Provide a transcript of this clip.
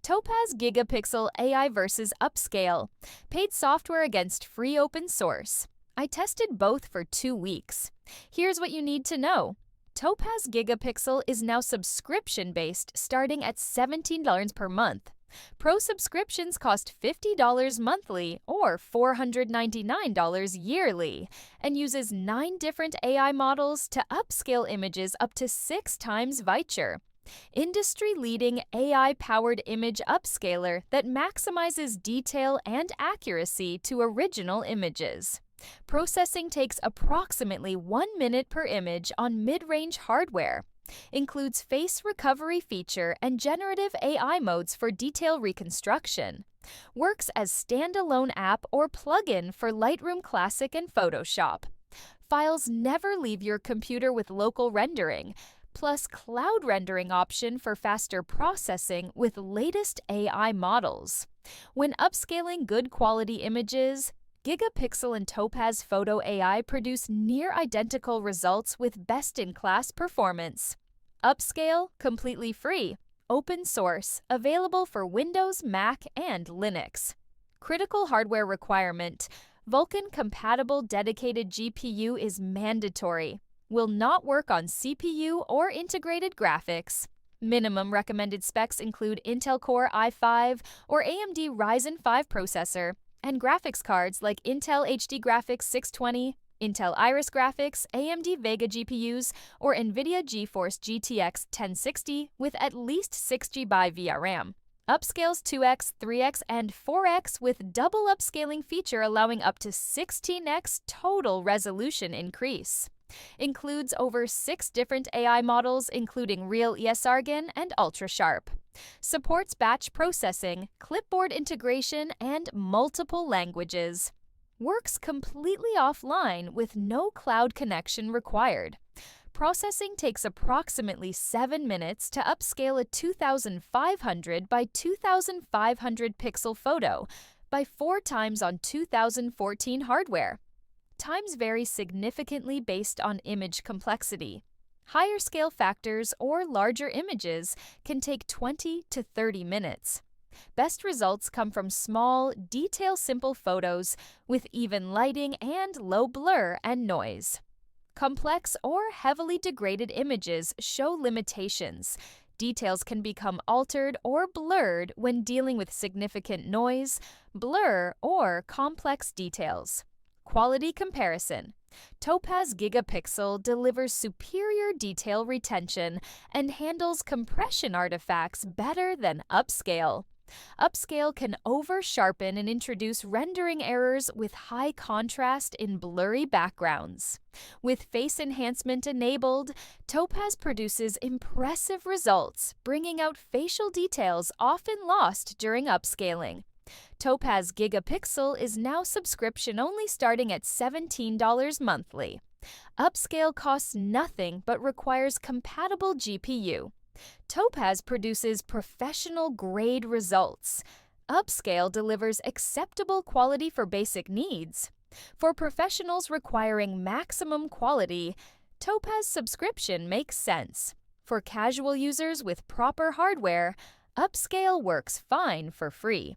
Topaz Gigapixel AI versus Upscale. Paid software against free open source. I tested both for 2 weeks. Here's what you need to know. Topaz Gigapixel is now subscription-based, starting at $17 per month. Pro subscriptions cost $50 monthly or $499 yearly, and uses 9 different AI models to upscale images up to 6 times Viture. Industry-leading AI-powered image upscaler that maximizes detail and accuracy to original images. Processing takes approximately 1 minute per image on mid-range hardware. Includes face recovery feature and generative AI modes for detail reconstruction. Works as standalone app or plugin for Lightroom Classic and Photoshop. Files never leave your computer with local rendering, plus cloud rendering option for faster processing with latest AI models. When upscaling good quality images, Gigapixel and Topaz Photo AI produce near-identical results with best-in-class performance. Upscale, completely free, open source, available for Windows, Mac, and Linux. Critical hardware requirement: Vulkan-compatible dedicated GPU is mandatory. Will not work on CPU or integrated graphics. Minimum recommended specs include Intel Core i5 or AMD Ryzen 5 processor, and graphics cards like Intel HD Graphics 620, Intel Iris Graphics, AMD Vega GPUs, or NVIDIA GeForce GTX 1060 with at least 6 GB VRAM. Upscales 2x, 3x, and 4x with double upscaling feature allowing up to 16x total resolution increase. Includes over 6 different AI models including Real ESRGAN and UltraSharp. Supports batch processing, clipboard integration, and multiple languages. Works completely offline with no cloud connection required. Processing takes approximately 7 minutes to upscale a 2500 by 2500 pixel photo by 4 times on 2014 hardware. Times vary significantly based on image complexity. Higher scale factors or larger images can take 20 to 30 minutes. Best results come from small, detail-simple photos with even lighting and low blur and noise. Complex or heavily degraded images show limitations. Details can become altered or blurred when dealing with significant noise, blur, or complex details. Quality comparison: Topaz Gigapixel delivers superior detail retention and handles compression artifacts better than Upscale. Upscale can over-sharpen and introduce rendering errors with high contrast in blurry backgrounds. With face enhancement enabled, Topaz produces impressive results, bringing out facial details often lost during upscaling. Topaz Gigapixel is now subscription-only starting at $17 monthly. Upscale costs nothing but requires compatible GPU. Topaz produces professional-grade results. Upscale delivers acceptable quality for basic needs. For professionals requiring maximum quality, Topaz subscription makes sense. For casual users with proper hardware, Upscale works fine for free.